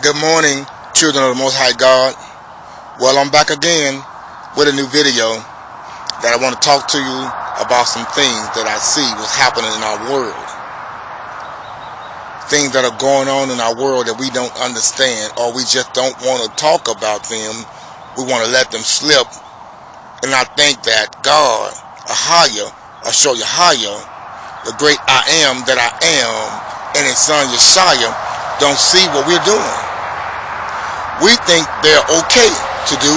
Good morning, children of the Most High God. Well, I'm back again with a new video that I want to talk to you about some things that I see what's happening in our world. Things that are going on in our world that we don't understand, or we just don't want to talk about them. We want to let them slip and not think that God, Yahweh, the great I am that I am, and his son Yeshua don't see what we're doing. We think they're okay to do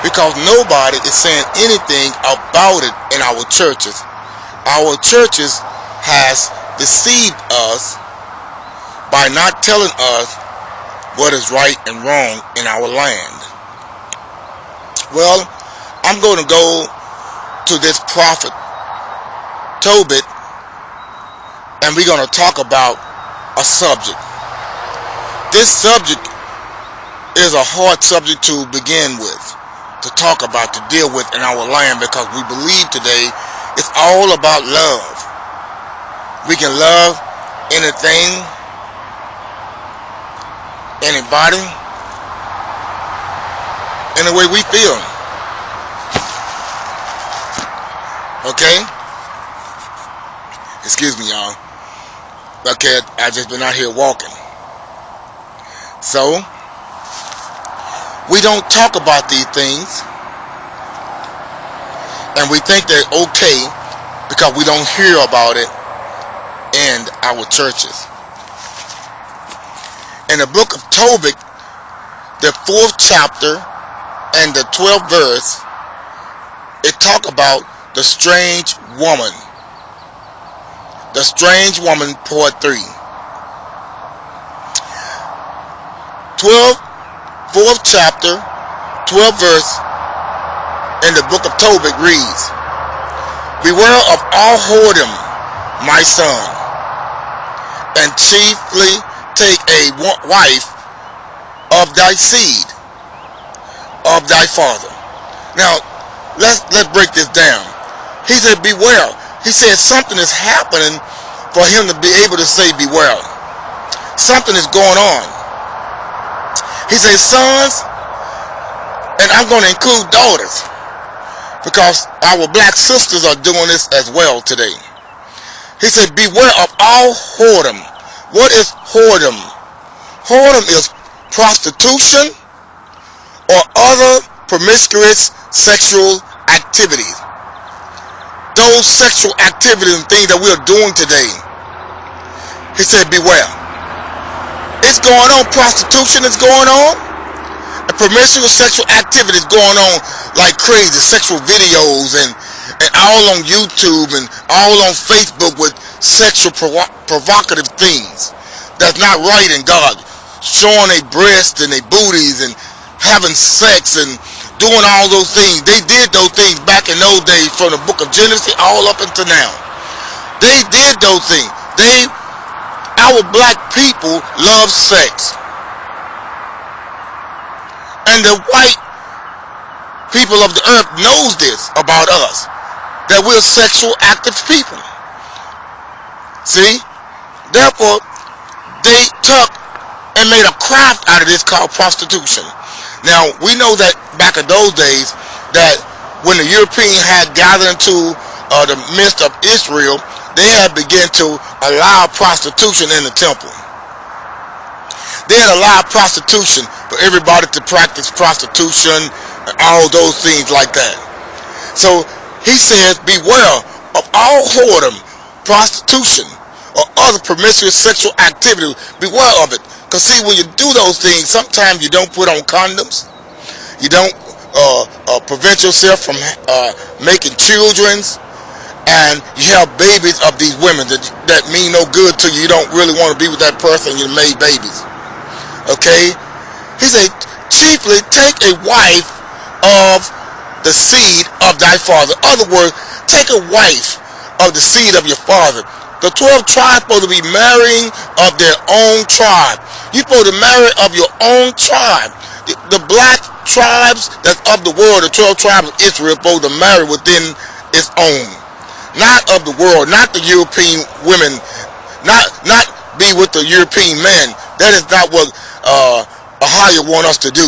because nobody is saying anything about it in our churches. Our churches has deceived us by not telling us what is right and wrong in our land. Well, I'm going to go to this prophet Tobit, and we're going to talk about a subject. This subject is a hard subject to begin with, to talk about, to deal with in our land, because we believe today it's all about love. We can love anything, anybody, any way we feel. Okay? Excuse me, y'all. Okay, I just been out here walking. So, we don't talk about these things, and we think they're okay because we don't hear about it in our churches. In the book of Tobit, the 4th chapter and the 12th verse, it talk about the strange woman. The strange woman, part 3. 4th chapter, 12th verse in the book of Tobit reads, "Beware of all whoredom, my son, and chiefly take a wife of thy seed, of thy father." Now, let's break this down. He said, beware. He said something is happening for him to be able to say beware. Something is going on. He says, sons, and I'm going to include daughters, because our black sisters are doing this as well today. He said, beware of all whoredom. What is whoredom? Whoredom is prostitution or other promiscuous sexual activities. Those sexual activities and things that we are doing today. He said, beware. It's going on. Prostitution is going on. And promiscuous sexual activity is going on like crazy. Sexual videos and all on YouTube and all on Facebook with sexual provocative things that's not right in God. Showing their breasts and their booties and having sex and doing all those things. They did those things back in those days from the book of Genesis all up until now. They did those things. Our black people love sex. And the white people of the earth knows this about us, that we're sexual active people. See? Therefore, they took and made a craft out of this called prostitution. Now, we know that back in those days, that when the European had gathered into the midst of Israel, they had begun to allow prostitution in the temple. They had allowed prostitution for everybody to practice prostitution and all those things like that. So he says, beware of all whoredom, prostitution, or other promiscuous sexual activity. Beware of it. Because see, when you do those things, sometimes you don't put on condoms. You don't prevent yourself from making children. And you have babies of these women that mean no good to you. You don't really want to be with that person. You made babies. Okay? He said, chiefly take a wife of the seed of thy father. In other words, take a wife of the seed of your father. The 12 tribes supposed to be marrying of their own tribe. You're supposed to marry of your own tribe. The black tribes that's of the world, the 12 tribes of Israel, supposed to marry within its own. Not of the world, not the European women, not be with the European men. That is not what Ahia want us to do.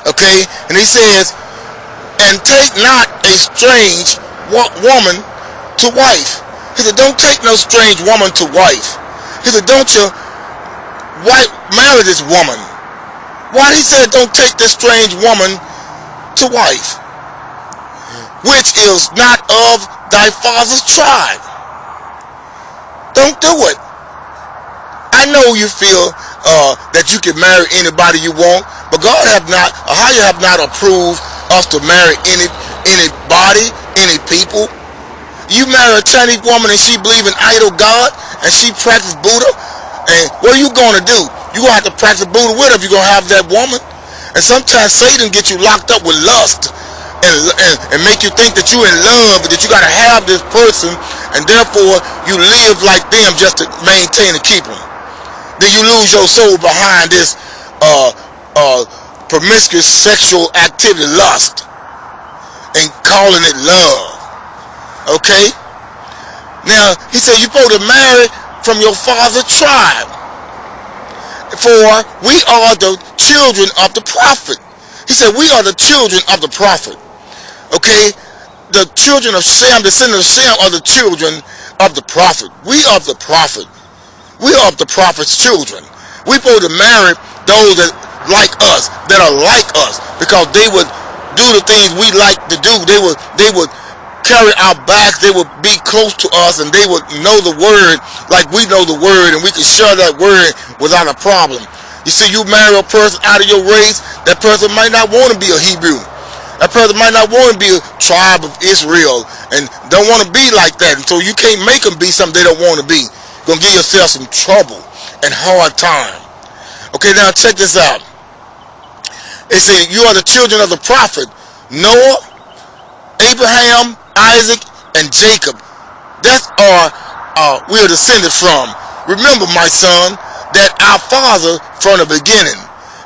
Okay, and he says, and take not a strange woman to wife. He said, don't take no strange woman to wife. He said, don't you marry this woman. Why he said, don't take this strange woman to wife, which is not of thy father's tribe. Don't do it. I know you feel that you can marry anybody you want, but God Ahia have not approved us to marry anybody, any people. You marry a Chinese woman and she believe in idol God and she practice Buddha, and what are you going to do? You going to have to practice Buddha with her if you're going to have that woman. And sometimes Satan gets you locked up with lust and make you think that you're in love, that you got to have this person, and therefore you live like them just to maintain and keep them. Then you lose your soul behind this promiscuous sexual activity, lust, and calling it love. Okay? Now, he said you're supposed to marry from your father's tribe, for we are the children of the prophet. He said we are the children of the prophet. Okay? The children of Shem, the descendants of Shem, are the children of the prophet. We are the prophet. We are the prophet's children. We're supposed to marry those that like us, that are like us, because they would do the things we like to do. They would carry our backs. They would be close to us, and they would know the word like we know the word, and we can share that word without a problem. You see, you marry a person out of your race, that person might not want to be a Hebrew. That person might not want to be a tribe of Israel and don't want to be like that. And so you can't make them be something they don't want to be. You're going to give yourself some trouble and hard time. Okay, now check this out. It says you are the children of the prophet Noah, Abraham, Isaac, and Jacob. That's we are descended from. Remember, my son, that our father from the beginning,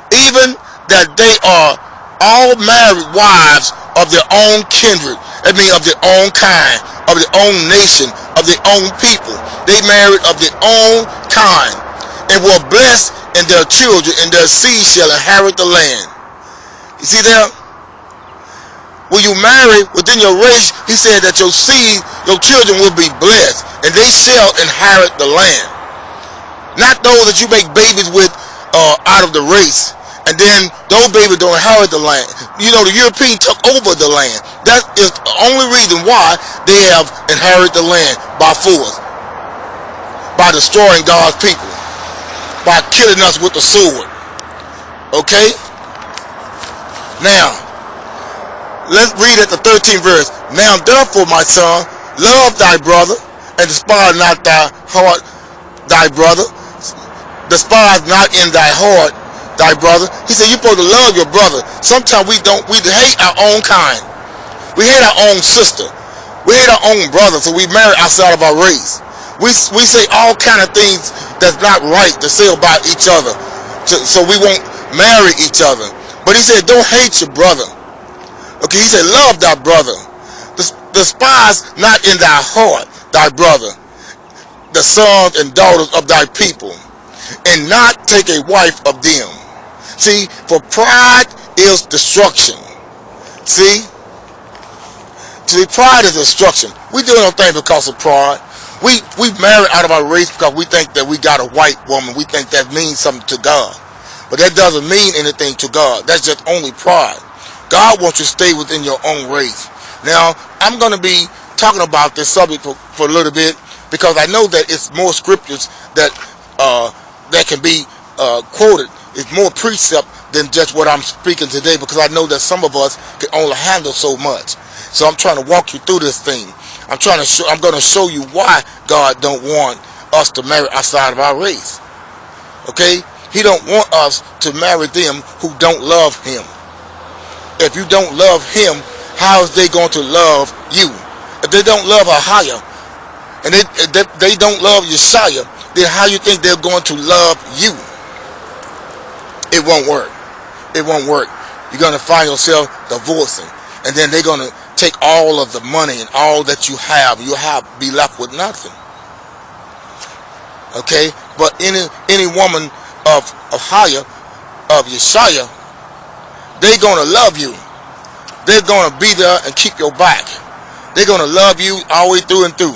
even that they are all married wives of their own kindred. That means of their own kind, of their own nation, of their own people. They married of their own kind, and were blessed in their children, and their seed shall inherit the land. You see there? When you marry within your race, he said that your seed, your children will be blessed, and they shall inherit the land. Not those that you make babies with out of the race, and then those babies don't inherit the land. You know, the European took over the land. That is the only reason why they have inherited the land by force, by destroying God's people, by killing us with the sword. Okay? Now, let's read at the 13th verse. Now therefore, my son, love thy brother, and despise not thy heart thy brother. Despise not in thy heart thy brother. He said you're supposed to love your brother. Sometimes we hate our own kind. We hate our own sister. We hate our own brother, so we marry outside of our race. We say all kind of things that's not right to say about each other, so we won't marry each other. But he said don't hate your brother. Okay, he said love thy brother. Despise not in thy heart thy brother, the sons and daughters of thy people, and not take a wife of them. See, for pride is destruction. See, pride is destruction. We do nothing because of pride. We marry out of our race because we think that we got a white woman. We think that means something to God, but that doesn't mean anything to God. That's just only pride. God wants you to stay within your own race. Now, I'm going to be talking about this subject for a little bit, because I know that it's more scriptures that can be quoted. It's more precept than just what I'm speaking today, because I know that some of us can only handle so much. So I'm trying to walk you through this thing. I'm going to show you why God don't want us to marry outside of our race. Okay? He don't want us to marry them who don't love him. If you don't love him, how is they going to love you? If they don't love Ahia, and they don't love Yeshua, then how you think they're going to love you? It won't work. It won't work. You're going to find yourself divorcing, and then they're going to take all of the money and all that you have. You'll be left with nothing. Okay? But any woman of of Yeshaya, they're going to love you. They're going to be there and keep your back. They're going to love you all the way through and through.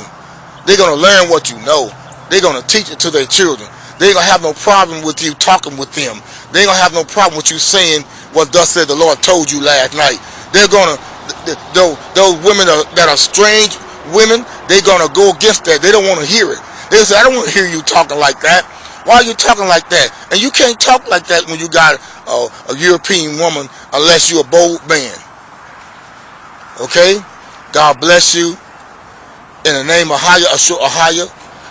They're going to learn what you know. They're going to teach it to their children. They ain't going to have no problem with you talking with them. They ain't going to have no problem with you saying what thus said the Lord told you last night. They're going to, those women that are strange women, they're going to go against that. They don't want to hear it. They say, I don't want to hear you talking like that. Why are you talking like that? And you can't talk like that when you got a European woman unless you're a bold man. Okay? God bless you. In the name of Ahaya,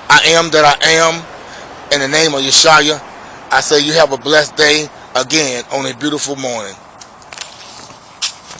I am that I am. In the name of Yeshaya, I say you have a blessed day again on a beautiful morning.